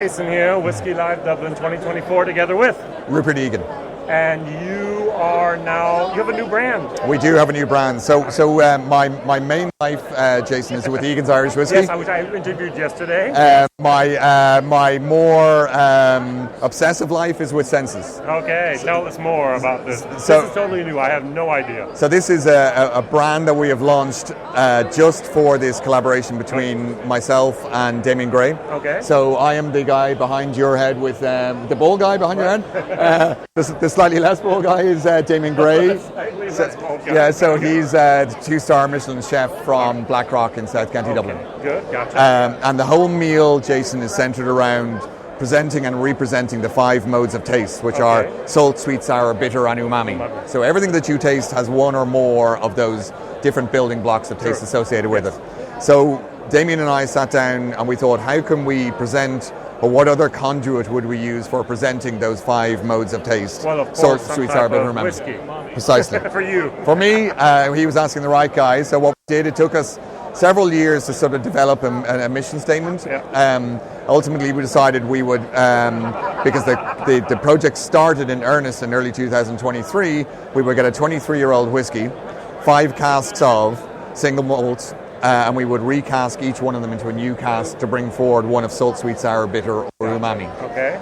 Jason here, Whiskey Live Dublin 2024, together with Rupert Egan. And you have a new brand. We do have a new brand. So my main life, Jason, is with Egan's Irish Whiskey. Yes, which I interviewed yesterday. My more obsessive life is with Senses. Okay, tell us more about this. This is totally new. I have no idea. So this is a brand that we have launched just for this collaboration between myself and Damien Gray. Okay. So I am the guy behind your head with the bald guy behind your head. The slightly less bald guy is Damien Gray. So he's a 2-star Michelin chef from Blackrock in South County, Dublin. Good, gotcha. And the whole meal, Jason, is centred around presenting and representing the 5 modes of taste, which are salt, sweet, sour, bitter, and umami. So everything that you taste has one or more of those different building blocks of taste associated with it. So Damien and I sat down and we thought, how can we present, or what other conduit would we use for presenting those 5 modes of taste? Well, of course, salt, sweet, sour, bitter, umami. Whiskey. Precisely. For you. For me, he was asking the right guy. So what we did, it took us several years to sort of develop a mission statement. Yeah. Ultimately, we decided we would, because the project started in earnest in early 2023, we would get a 23-year-old whiskey, 5 casks of single malt, and we would recask each one of them into a new cask to bring forward one of salt, sweet, sour, bitter, or umami. Okay.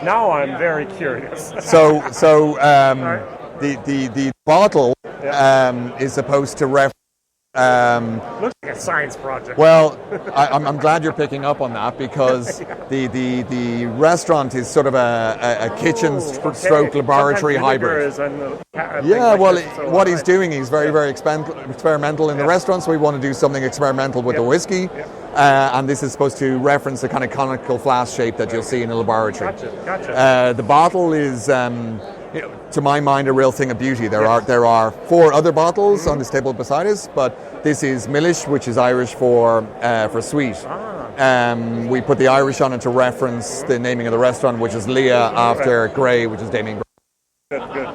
Now I'm very curious. The bottle is supposed to reference. Looks like a science project. Well, I'm glad you're picking up on that, because the restaurant is sort of a kitchen stroke laboratory hybrid. What he's doing, he's very, very experimental in the restaurant, so we want to do something experimental with the whiskey. And this is supposed to reference the kind of conical flask shape that you'll see in a laboratory. Gotcha. The bottle is, to my mind, a real thing of beauty. There are 4 other bottles on this table beside us, but this is Milish, which is Irish for sweet. We put the Irish on it to reference the naming of the restaurant, which is Liath, after Gray, which is Damien Gray. Good.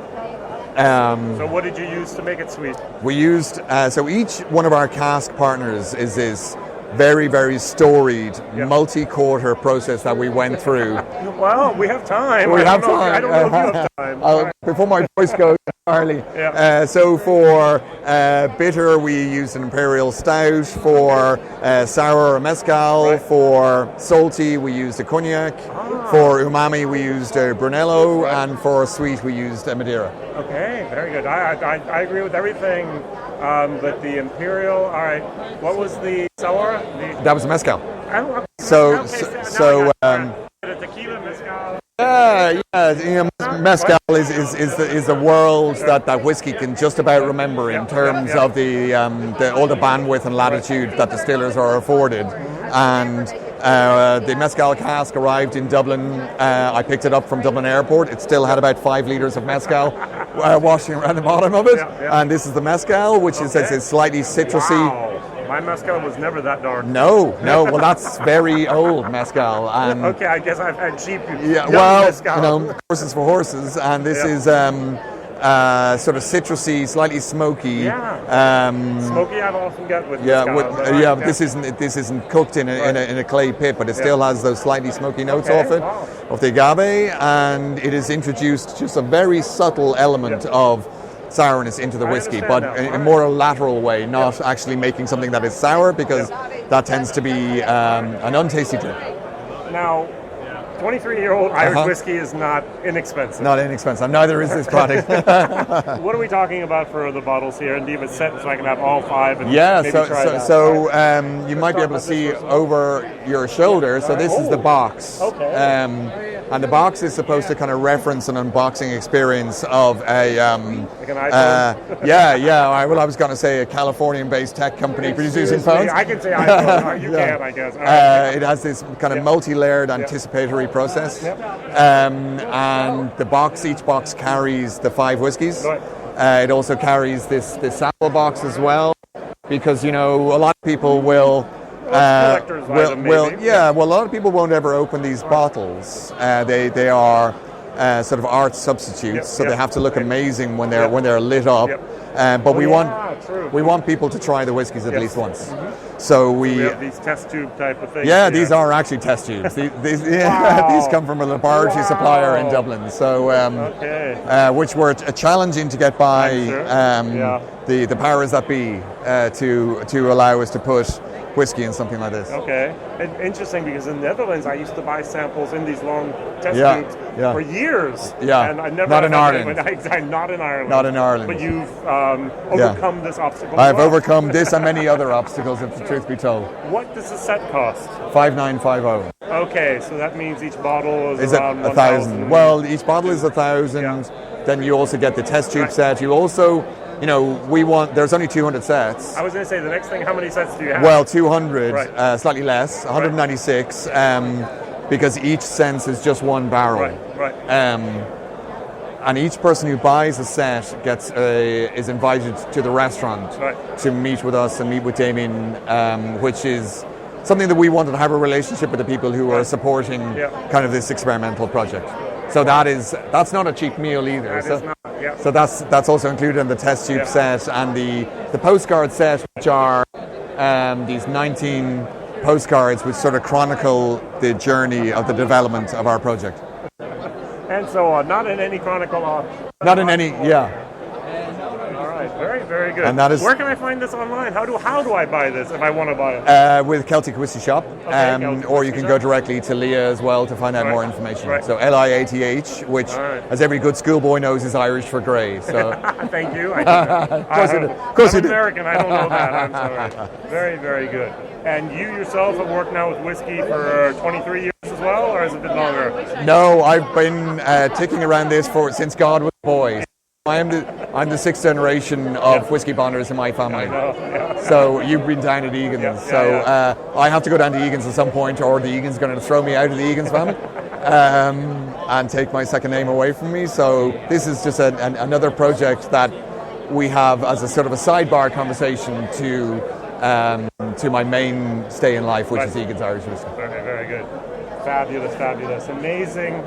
So what did you use to make it sweet? We used, so each one of our cask partners is this very, very storied, multi-quarter process that we went through. Well, we have time. I don't know if you have time. Before my voice goes, Harley. So for bitter, we used an imperial stout. For sour, a mezcal. For salty, we used a cognac. For umami, we used a Brunello. And for sweet, we used a Madeira. Okay, very good. I agree with everything. But the imperial, all right. What was the sour? That was mezcal. Tequila, mezcal. Mezcal is the world that whiskey can just about remember in terms of all the bandwidth and latitude that distillers are afforded. And the mezcal cask arrived in Dublin. I picked it up from Dublin Airport. It still had about 5 litres of mezcal washing around the bottom of it. And this is the mezcal, which is slightly citrusy. Wow. My mezcal was never that dark. No. Well, that's very old mezcal. And okay, I guess I've had cheap. Mezcal. Horses for horses, and this is sort of citrusy, slightly smoky. Smoky I've often got with mezcal. This isn't cooked in a clay pit, but it still has those slightly smoky notes off it, of the agave, and it has introduced just a very subtle element of sourness into the whiskey, but in a more lateral way, not actually making something that is sour, because that tends to be an untasty drink. Now, 23-year-old Irish whiskey is not inexpensive. Not inexpensive. Neither is this product. What are we talking about for the bottles here? And do you have a set so I can have all 5 and maybe try that? So you might be able to see over your shoulder. So this is the box. And the box is supposed to kind of reference an unboxing experience of a like an iPhone? Well, I was going to say a Californian-based tech company producing phones. I can say iPhone. You can, I guess. It has this kind of multi-layered anticipatory process, and each box carries the 5 whiskies. It also carries this sample box as well, because a lot of people will. A lot of people won't ever open these bottles. They are sort of art substitutes, so they have to look amazing when they're lit up. But we want people to try the whiskies at least once. So we have these test tube type of things. Yeah, these are actually test tubes. these these come from a laboratory supplier in Dublin. So which were challenging to get by the powers that be to allow us to put whiskey in something like this. Okay, and interesting because in the Netherlands I used to buy samples in these long test tubes for years. Yeah, and I never not in Ireland. Not in Ireland. Not in Ireland. But you've overcome this obstacle. I've overcome this and many other obstacles, if the truth be told. What does a set cost? 5,950. Okay, so that means each bottle is around 1,000. Well, each bottle is 1,000. Yeah. Then you also get the test tube set. You also, there's only 200 sets. I was going to say, the next thing, how many sets do you have? Well, 200, slightly less, 196, because each sense is just one barrel. Right. And each person who buys a set is invited to the restaurant to meet with us and meet with Damien, which is something that we wanted to have a relationship with the people who are supporting kind of this experimental project. So that's not a cheap meal either. So that's also included in the test tube set and the postcard set, which are these 19 postcards which sort of chronicle the journey of the development of our project. And so on, not in any chronicle. Not in any, All right, very, very good. And that is, where can I find this online? How do I buy this if I want to buy it? With Celtic Whiskey Shop, or you can go directly to Liath as well to find out more information. So Liath, which, as every good schoolboy knows, is Irish for grey. So thank you. Of course, I'm American. I don't know that. I'm sorry. Very, very good. And you yourself have worked now with whiskey for 23 years as well, or is it a bit longer? No, I've been ticking around this since God was a boy. I'm the sixth generation of whiskey bonders in my family. So you've been down at Egan's. I have to go down to Egan's at some point, or the Egan's going to throw me out of the Egan's family and take my second name away from me. So this is just another project that we have as a sort of a sidebar conversation to my main stay in life, which is Egan's Irish Whiskey. Very, very good. Fabulous. Amazing.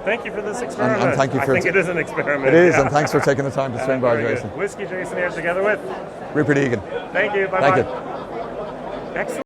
Thank you for this experiment. And thank you for I think it is an experiment. It is, and thanks for taking the time to swing by, Jason. WhiskyJason here together with Rupert Egan. Thank you. Bye-bye. Thank you. Excellent.